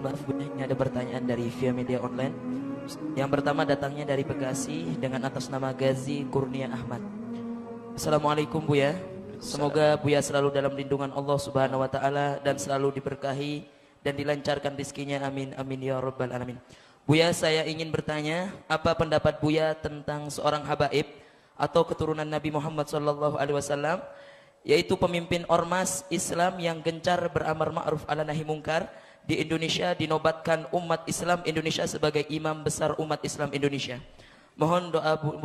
maaf Bu, ini ada pertanyaan dari via media online. Yang pertama datangnya dari Bekasi dengan atas nama Gazi Kurnia Ahmad. Assalamualaikum Buya. Semoga Buya selalu dalam lindungan Allah Subhanahu wa taala dan selalu diberkahi dan dilancarkan rezekinya. Amin amin ya rabbal alamin. Buya, saya ingin bertanya, apa pendapat Buya tentang seorang habaib atau keturunan Nabi Muhammad sallallahu alaihi wasallam, yaitu pemimpin ormas Islam yang gencar beramar ma'ruf ala nahi mungkar di Indonesia, dinobatkan umat Islam Indonesia sebagai imam besar umat Islam Indonesia. Mohon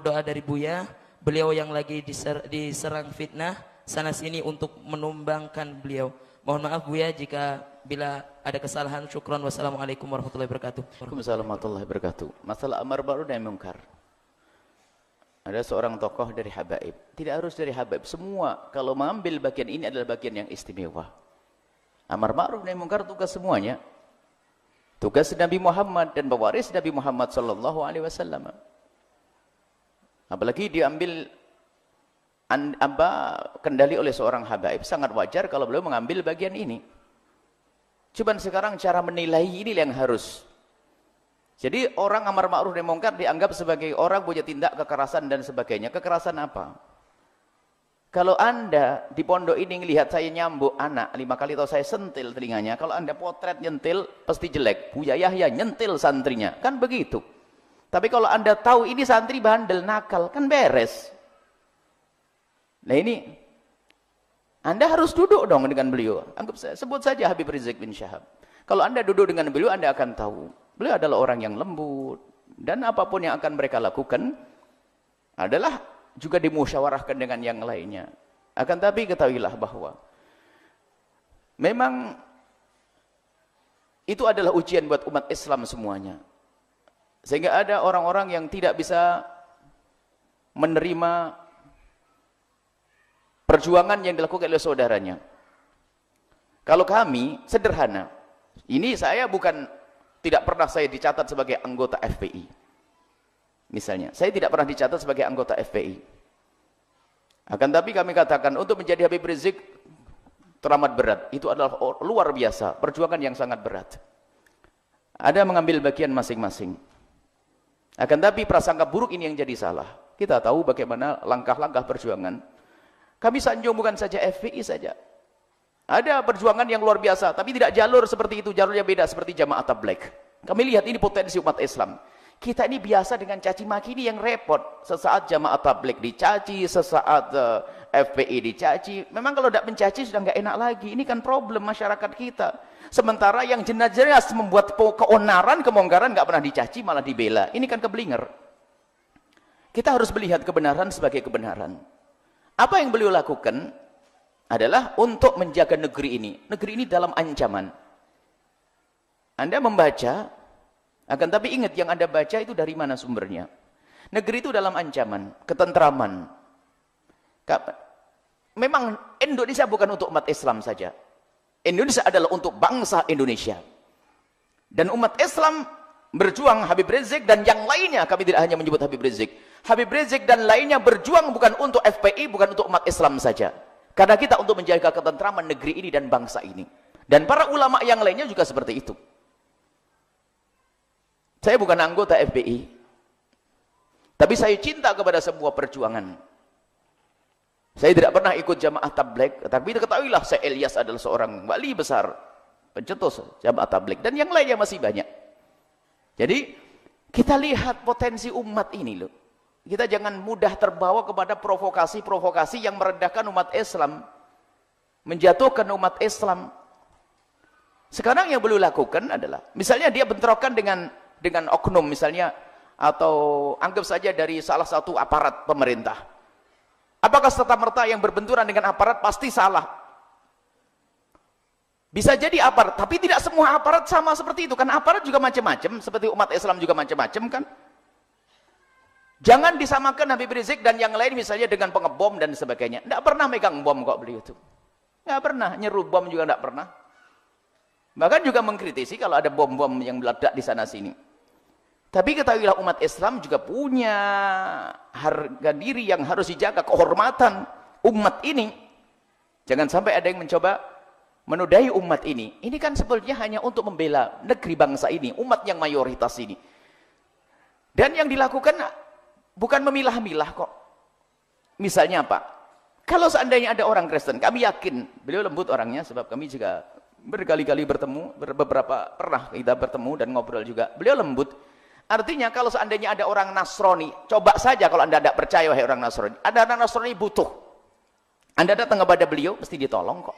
doa dari Buya, beliau yang lagi diserang fitnah sana sini untuk menumbangkan beliau. Mohon maaf Buya jika bila ada kesalahan. Syukran. Wassalamualaikum warahmatullahi wabarakatuh. Waalaikumsalam warahmatullahi wabarakatuh. Masalah amar ma'ruf nahi mungkar. Ada seorang tokoh dari habaib. Tidak harus dari habaib. Semua kalau mengambil bagian ini adalah bagian yang istimewa. Amar ma'ruf nahi mungkar tugas semuanya. Tugas Nabi Muhammad dan pewaris Nabi Muhammad sallallahu alaihi wasallam. Apalagi diambil kendali oleh seorang habaib, sangat wajar kalau beliau mengambil bagian ini. Cuman sekarang cara menilai ini yang harus. Jadi orang amar ma'ruf nahi mungkar dianggap sebagai orang punya tindak kekerasan dan sebagainya. Kekerasan apa? Kalau Anda di pondok ini melihat saya nyambuk anak 5 kali atau saya sentil telinganya, kalau Anda potret nyentil pasti jelek. Buya Yahya nyentil santrinya, kan begitu. Tapi kalau Anda tahu ini santri bandel nakal, kan beres. Nah ini Anda harus duduk dong dengan beliau. Anggap saya sebut saja Habib Rizik bin Syahab. Kalau Anda duduk dengan beliau, Anda akan tahu beliau adalah orang yang lembut, dan apapun yang akan mereka lakukan adalah juga dimusyawarahkan dengan yang lainnya. Akan tapi ketahuilah bahwa memang itu adalah ujian buat umat Islam semuanya. Sehingga ada orang-orang yang tidak bisa menerima perjuangan yang dilakukan oleh saudaranya. Kalau kami sederhana, ini saya bukan, tidak pernah saya dicatat sebagai anggota FPI. Misalnya, saya tidak pernah dicatat sebagai anggota FPI. Akan tapi kami katakan, untuk menjadi Habib Rizik teramat berat. Itu adalah luar biasa, perjuangan yang sangat berat. Ada mengambil bagian masing-masing. Akan tapi prasangka buruk ini yang jadi salah. Kita tahu bagaimana langkah-langkah perjuangan. Kami sanjung bukan saja FPI saja. Ada perjuangan yang luar biasa, tapi tidak jalur seperti itu, jalurnya beda seperti Jamaah Tabligh. Kami lihat ini potensi umat Islam. Kita ini biasa dengan caci maki ini yang repot. Sesaat Jamaah Tabligh dicaci, sesaat FPI dicaci. Memang kalau tidak mencaci sudah nggak enak lagi. Ini kan problem masyarakat kita. Sementara yang jelas-jelas membuat keonaran, kemongkaran nggak pernah dicaci, malah dibela. Ini kan keblinger. Kita harus melihat kebenaran sebagai kebenaran. Apa yang beliau lakukan adalah untuk menjaga negeri ini. Negeri ini dalam ancaman. Anda membaca, akan tapi ingat yang Anda baca itu dari mana sumbernya. Negeri itu dalam ancaman, ketentraman. Memang Indonesia bukan untuk umat Islam saja. Indonesia adalah untuk bangsa Indonesia. Dan umat Islam berjuang, Habib Rizik dan yang lainnya, kami tidak hanya menyebut Habib Rizik. Habib Rizik dan lainnya berjuang bukan untuk FPI, bukan untuk umat Islam saja. Karena kita untuk menjaga ketentraman negeri ini dan bangsa ini. Dan para ulama yang lainnya juga seperti itu. Saya bukan anggota FPI, tapi saya cinta kepada semua perjuangan. Saya tidak pernah ikut Jamaah Tabligh, tapi ketahuilah saya Ilyas adalah seorang wali besar, pencetus Jamaah Tabligh, dan yang lainnya masih banyak. Jadi kita lihat potensi umat ini loh. Kita jangan mudah terbawa kepada provokasi-provokasi yang merendahkan umat Islam, menjatuhkan umat Islam. Sekarang yang beliau lakukan adalah, misalnya dia bentrokan dengan oknum misalnya, atau anggap saja dari salah satu aparat pemerintah. Apakah serta-merta yang berbenturan dengan aparat pasti salah? Bisa jadi aparat, tapi tidak semua aparat sama seperti itu. Kan aparat juga macam-macam, seperti umat Islam juga macam-macam kan. Jangan disamakan Habib Rizik dan yang lain misalnya dengan pengebom dan sebagainya. Tidak pernah megang bom kok beliau itu. Tidak pernah, nyeru bom juga tidak pernah. Bahkan juga mengkritisi kalau ada bom-bom yang meledak di sana-sini. Tapi ketahuilah umat Islam juga punya harga diri yang harus dijaga, kehormatan umat ini. Jangan sampai ada yang mencoba menodai umat ini kan sebetulnya hanya untuk membela negeri bangsa ini, umat yang mayoritas ini. Dan yang dilakukan bukan memilah-milah kok. Misalnya apa? Kalau seandainya ada orang Kristen, kami yakin beliau lembut orangnya, sebab kami juga berkali-kali bertemu, beberapa pernah kita bertemu dan ngobrol juga. Beliau lembut. Artinya kalau seandainya ada orang Nasrani, coba saja kalau Anda tidak percaya wahai orang Nasrani, ada orang Nasrani butuh. Anda datang kepada beliau, mesti ditolong kok.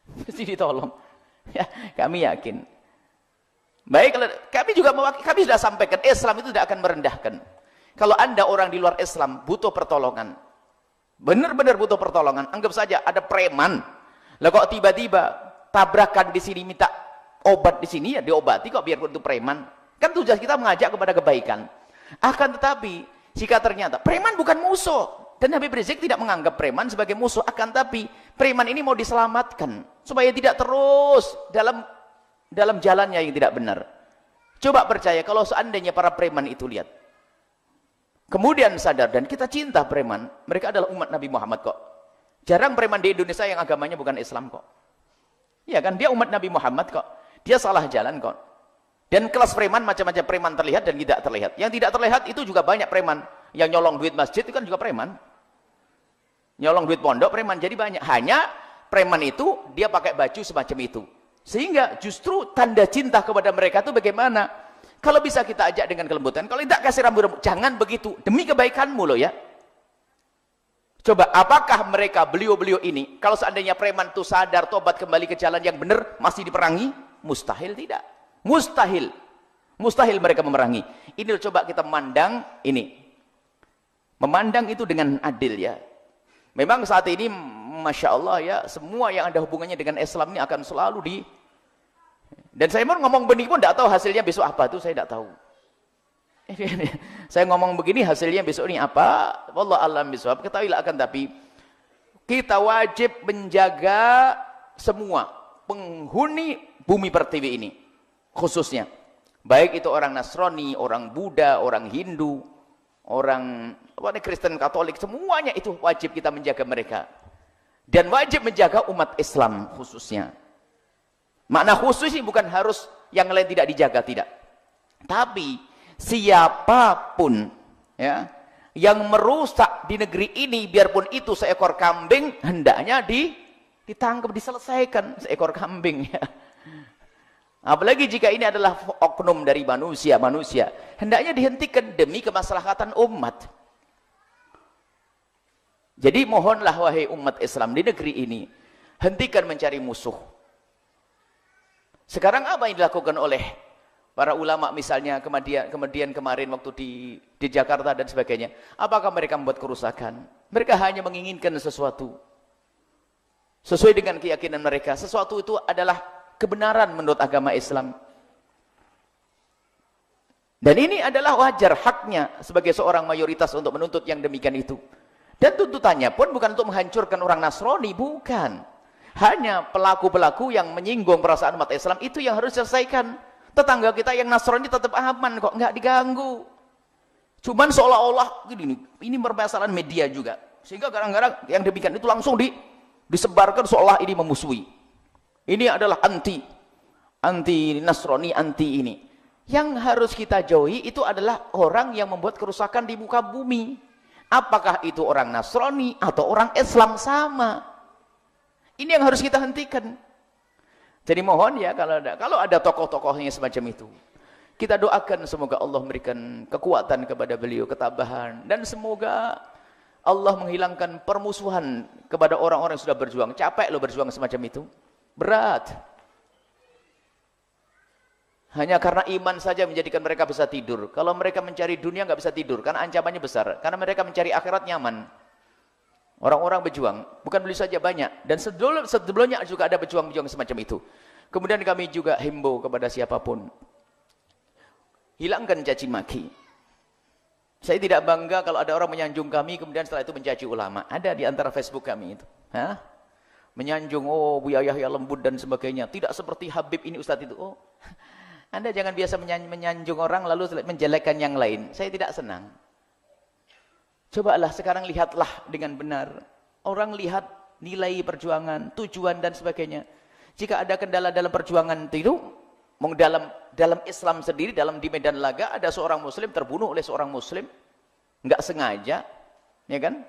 Mesti ditolong. Ya, kami yakin. Baik, kami juga kami sudah sampaikan, Islam itu tidak akan merendahkan. Kalau Anda orang di luar Islam butuh pertolongan, benar-benar butuh pertolongan, anggap saja ada preman. Lah kok tiba-tiba tabrakan di sini minta obat di sini, ya diobati kok biarpun itu preman. Kan tujuan kita mengajak kepada kebaikan. Akan tetapi jika ternyata preman bukan musuh, dan Habib Rizik tidak menganggap preman sebagai musuh, akan tapi preman ini mau diselamatkan supaya tidak terus dalam jalannya yang tidak benar. Coba percaya kalau seandainya para preman itu lihat, kemudian sadar, dan kita cinta preman, mereka adalah umat Nabi Muhammad kok. Jarang preman di Indonesia yang agamanya bukan Islam kok. Ya kan, dia umat Nabi Muhammad kok. Dia salah jalan kok. Dan kelas preman macam-macam, preman terlihat dan tidak terlihat. Yang tidak terlihat itu juga banyak preman. Yang nyolong duit masjid itu kan juga preman. Nyolong duit pondok preman, jadi banyak. Hanya preman itu dia pakai baju semacam itu. Sehingga justru tanda cinta kepada mereka itu bagaimana? Kalau bisa kita ajak dengan kelembutan. Kalau tidak kasih rambut-rambut, jangan begitu. Demi kebaikanmu loh ya. Coba, apakah mereka, beliau-beliau ini, kalau seandainya preman itu sadar, tobat kembali ke jalan yang benar, masih diperangi? Mustahil tidak. Mustahil. Mustahil mereka memerangi. Ini coba kita memandang ini. Memandang itu dengan adil ya. Memang saat ini, Masya Allah ya, semua yang ada hubungannya dengan Islam ini akan selalu dan saya mau ngomong benih pun tidak tahu hasilnya besok apa, itu saya tidak tahu. Saya ngomong begini hasilnya besok ini apa, wallah alam bisawab, ketahuilah. Akan tapi kita wajib menjaga semua penghuni bumi pertiwi ini, khususnya baik itu orang Nasrani, orang Buddha, orang Hindu, orang Kristen, Katolik, semuanya itu wajib kita menjaga mereka. Dan wajib menjaga umat Islam khususnya. Makna khusus ini bukan harus yang lain tidak dijaga, tidak. Tapi siapapun ya yang merusak di negeri ini, biarpun itu seekor kambing, hendaknya ditangkap, diselesaikan seekor kambing ya. Apalagi jika ini adalah oknum dari manusia, hendaknya dihentikan demi kemaslahatan umat. Jadi mohonlah wahai umat Islam di negeri ini, hentikan mencari musuh. Sekarang apa yang dilakukan oleh para ulama misalnya kemudian kemarin waktu di Jakarta dan sebagainya? Apakah mereka membuat kerusakan? Mereka hanya menginginkan sesuatu sesuai dengan keyakinan mereka. Sesuatu itu adalah kebenaran menurut agama Islam. Dan ini adalah wajar, haknya sebagai seorang mayoritas untuk menuntut yang demikian itu. Dan tuntutannya pun bukan untuk menghancurkan orang Nasrani, bukan. Hanya pelaku-pelaku yang menyinggung perasaan umat Islam itu yang harus diselesaikan. Tetangga kita yang Nasrani tetap aman kok, nggak diganggu. Cuman seolah-olah ini permasalahan media juga. Sehingga kadang-kadang yang demikian itu langsung disebarkan seolah ini memusuhi. Ini adalah anti Nasrani, anti ini. Yang harus kita jauhi itu adalah orang yang membuat kerusakan di muka bumi. Apakah itu orang Nasrani atau orang Islam, sama. Ini yang harus kita hentikan. Jadi mohon ya, kalau ada tokoh-tokohnya semacam itu, kita doakan semoga Allah memberikan kekuatan kepada beliau, ketabahan, dan semoga Allah menghilangkan permusuhan kepada orang-orang yang sudah berjuang. Capek loh berjuang semacam itu, berat. Hanya karena iman saja menjadikan mereka bisa tidur. Kalau mereka mencari dunia nggak bisa tidur, karena ancamannya besar. Karena mereka mencari akhirat nyaman. Orang-orang berjuang, bukan beli saja banyak. Dan sebelumnya juga ada berjuang-berjuang semacam itu. Kemudian kami juga himbau kepada siapapun, hilangkan caci maki. Saya tidak bangga kalau ada orang menyanjung kami, kemudian setelah itu mencaci ulama. Ada di antara Facebook kami itu. Menyanjung, oh Buya Yahya lembut dan sebagainya. Tidak seperti Habib ini Ustadz itu. Oh, Anda jangan biasa menyanjung orang lalu menjelekkan yang lain. Saya tidak senang. Cobalah sekarang lihatlah dengan benar. Orang lihat nilai perjuangan, tujuan dan sebagainya. Jika ada kendala dalam perjuangan itu, dalam Islam sendiri, di medan laga ada seorang muslim terbunuh oleh seorang muslim, nggak sengaja, ya kan?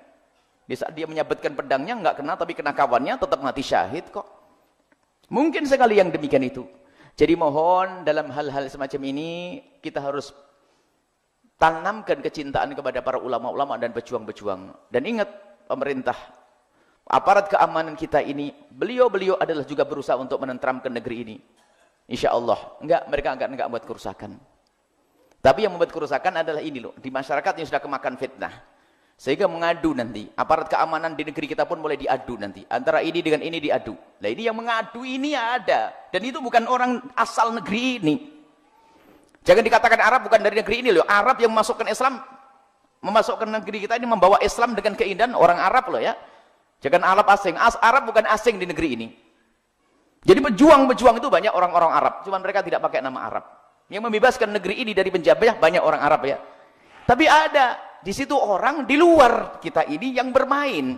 Di saat dia menyabetkan pedangnya nggak kena, tapi kena kawannya, tetap mati syahid kok. Mungkin sekali yang demikian itu. Jadi mohon dalam hal-hal semacam ini kita harus tanamkan kecintaan kepada para ulama-ulama dan pejuang-pejuang. Dan ingat, pemerintah, aparat keamanan kita ini, beliau-beliau adalah juga berusaha untuk menenteramkan negeri ini. Insya Allah, mereka enggak buat kerusakan. Tapi yang membuat kerusakan adalah ini loh, di masyarakat yang sudah kemakan fitnah. Sehingga mengadu nanti, aparat keamanan di negeri kita pun mulai diadu nanti. Antara ini dengan ini diadu. Nah ini yang mengadu ini ada. Dan itu bukan orang asal negeri ini. Jangan dikatakan Arab bukan dari negeri ini loh. Arab yang memasukkan Islam, memasukkan negeri kita ini, membawa Islam dengan keindahan orang Arab loh ya. Jangan Arab asing. Arab bukan asing di negeri ini. Jadi pejuang-pejuang itu banyak orang-orang Arab. Cuma mereka tidak pakai nama Arab. Yang membebaskan negeri ini dari penjajah banyak orang Arab ya. Tapi ada di situ orang di luar kita ini yang bermain.